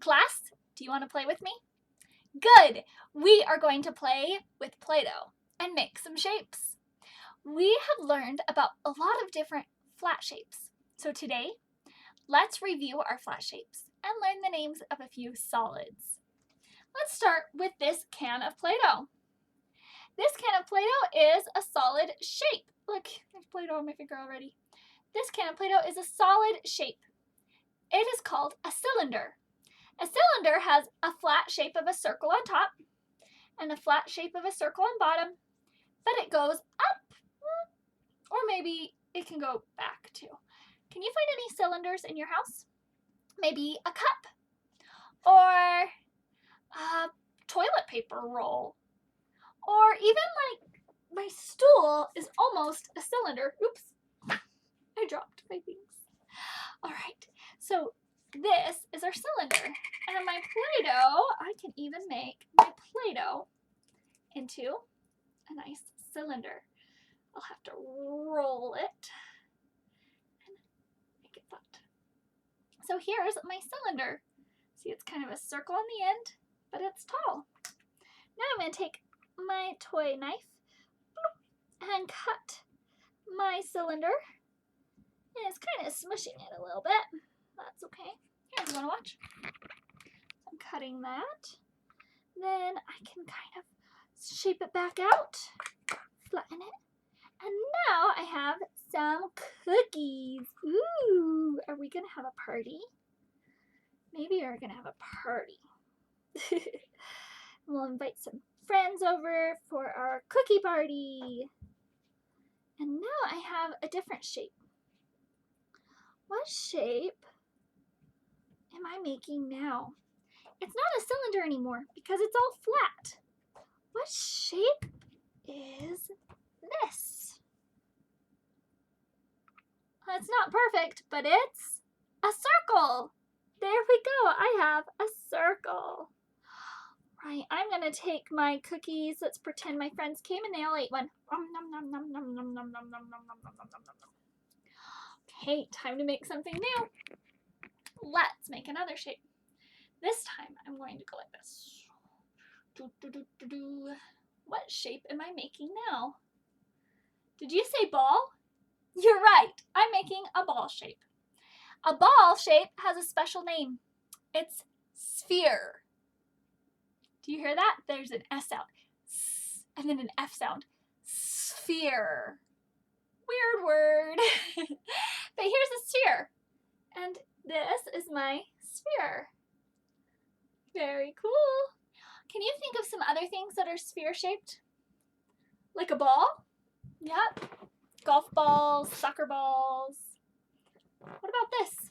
Class, do you want to play with me? Good! We are going to play with Play-Doh and make some shapes. We have learned about a lot of different flat shapes. So today, let's review our flat shapes and learn the names of a few solids. Let's start with this can of Play-Doh. This can of Play-Doh is a solid shape. Look, there's Play-Doh on my finger already. This can of Play-Doh is a solid shape. It is called a cylinder. A cylinder has a flat shape of a circle on top and a flat shape of a circle on bottom, but it goes up, or maybe it can go back too. Can you find any cylinders in your house? Maybe a cup or a toilet paper roll, or even like my stool is almost a cylinder. Oops, I dropped my things. All right, so this is our cylinder, and my Play-Doh, I can even make my Play-Doh into a nice cylinder. I'll have to roll it and make it flat. So here's my cylinder. See, it's kind of a circle on the end, but it's tall. Now I'm going to take my toy knife and cut my cylinder. And it's kind of smushing it a little bit. That's okay. Here, you want to watch? I'm cutting that. Then I can kind of shape it back out, flatten it. And now I have some cookies. Ooh, are we gonna have a party? Maybe we're gonna have a party. We'll invite some friends over for our cookie party. And now I have a different shape. What shape am I making now? It's not a cylinder anymore because it's all flat. What shape is this? It's not perfect, but it's a circle. There we go. I have a circle. Right, I'm gonna take my cookies. Let's pretend my friends came and they all ate one. Okay, time to make something new. Let's make another shape. This time I'm going to go like this. What shape am I making now? Did you say ball? You're right. I'm making a ball shape. A ball shape has a special name. It's sphere. Do you hear that? There's an S sound. And then an F sound. Sphere. Weird word. But here's a sphere. And this is my sphere. Very cool. Can you think of some other things that are sphere shaped? Like a ball? Yep. Golf balls, soccer balls. What about this?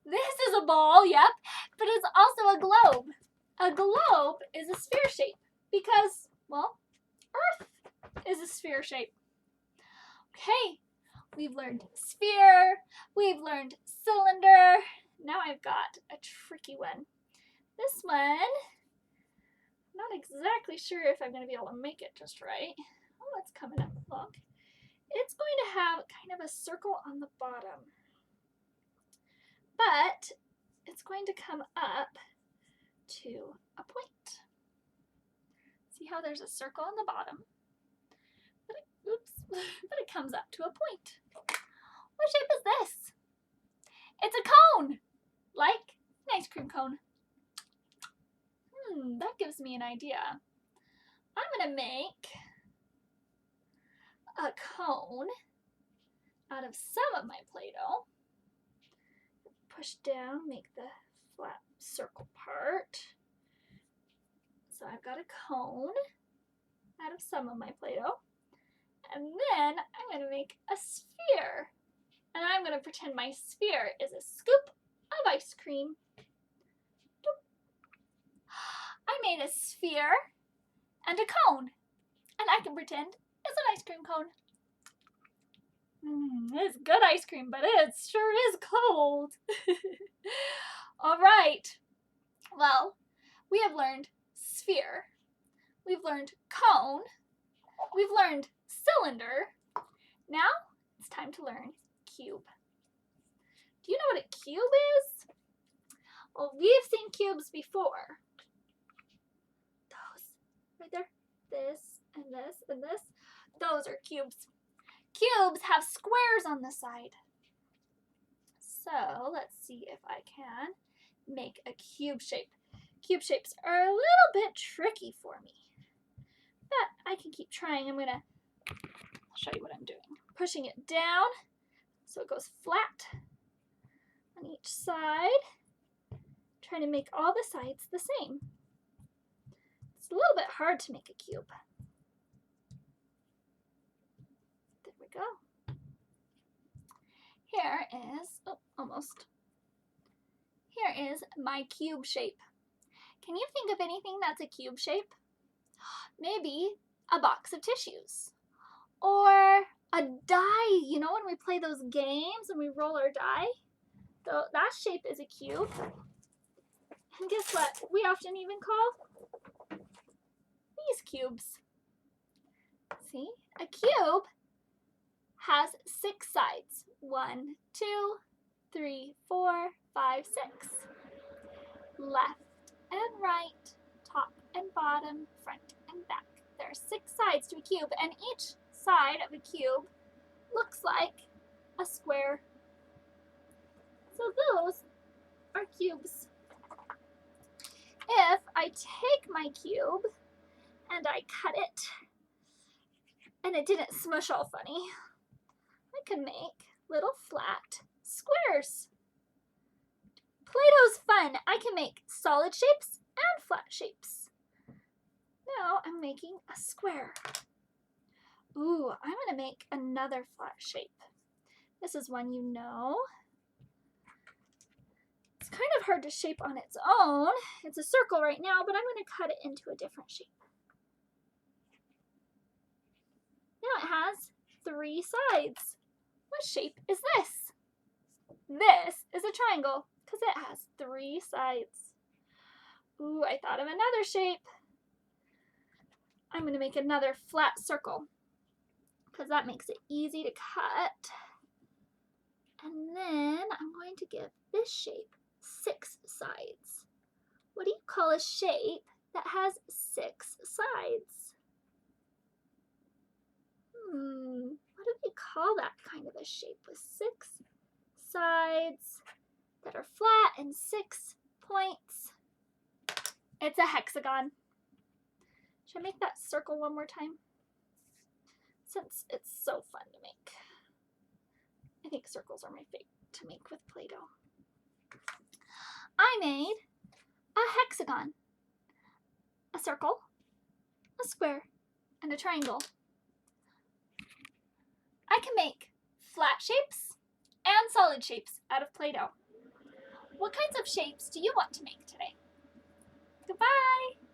This is a ball, yep, but it's also a globe. A globe is a sphere shape because, well, Earth is a sphere shape. Okay, we've learned sphere, we've learned cylinder. Now I've got a tricky one. This one, I'm not exactly sure if I'm going to be able to make it just right. Oh, it's coming up. Look. It's going to have kind of a circle on the bottom. But it's going to come up to a point. See how there's a circle on the bottom? But it comes up to a point. What shape is this? It's a cone, like an ice cream cone. That gives me an idea. I'm going to make a cone out of some of my Play-Doh. Push down, make the flat circle part. So I've got a cone out of some of my Play-Doh. And then I'm going to make a sphere. And I'm going to pretend my sphere is a scoop of ice cream. I made a sphere and a cone. And I can pretend it's an ice cream cone. It's good ice cream, but it sure is cold. All right. Well, we have learned sphere. We've learned cone. We've learned cylinder. Now it's time to learn cube. Do you know what a cube is? Well, we've seen cubes before. Those right there, this and this and this, those are cubes. Cubes have squares on the side. So let's see if I can make a cube shape. Cube shapes are a little bit tricky for me, but I can keep trying. I'll show you what I'm doing. Pushing it down so it goes flat on each side. Trying to make all the sides the same. It's a little bit hard to make a cube. There we go. Here is, oh, almost. Here is my cube shape. Can you think of anything that's a cube shape? Maybe a box of tissues. Or a die. You know when we play those games and we roll our die? So that shape is a cube. And guess what? We often even call these cubes. See? A cube has 6 sides. 1, 2, 3, 4, 5, 6. Left and right, top and bottom, front and back. There are 6 sides to a cube, and each side of a cube looks like a square. So those are cubes. If I take my cube and I cut it, and it didn't smush all funny, I can make little flat squares. Play-Doh's fun. I can make solid shapes and flat shapes. Now I'm making a square. Ooh, I'm going to make another flat shape. This is one you know. It's kind of hard to shape on its own. It's a circle right now, but I'm going to cut it into a different shape. Now it has 3 sides. What shape is this? This is a triangle because it has 3 sides. Ooh, I thought of another shape. I'm going to make another flat circle because that makes it easy to cut. And then I'm going to give this shape 6 sides. What do you call a shape that has 6 sides? What do we call that kind of a shape with 6 sides that are flat and 6 points? It's a hexagon. Should I make that circle one more time? Since it's so fun to make. I think circles are my favorite to make with Play-Doh. I made a hexagon, a circle, a square, and a triangle. I can make flat shapes and solid shapes out of Play-Doh. What kinds of shapes do you want to make today? Goodbye!